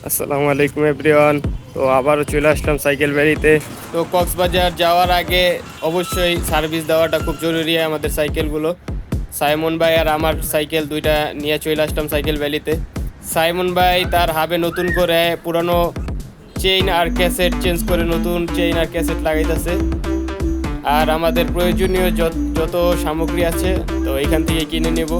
আসসালামু আলাইকুম এভরিওয়ান। তো আবারও চলে আসলাম সাইকেল ভ্যালিতে। তো কক্সবাজার যাওয়ার আগে অবশ্যই সার্ভিস দেওয়াটা খুব জরুরি আমাদের সাইকেলগুলো। সাইমন ভাই আর আমার সাইকেল দুইটা নিয়ে চলে আসলাম সাইকেল ভ্যালিতে। সাইমন ভাই তার হাবে নতুন করে পুরানো চেইন আর ক্যাসেট চেঞ্জ করে নতুন চেইন আর ক্যাসেট লাগাইতেছে। আর আমাদের প্রয়োজনীয় যত সামগ্রী আছে তো এখান থেকে কিনে নেব।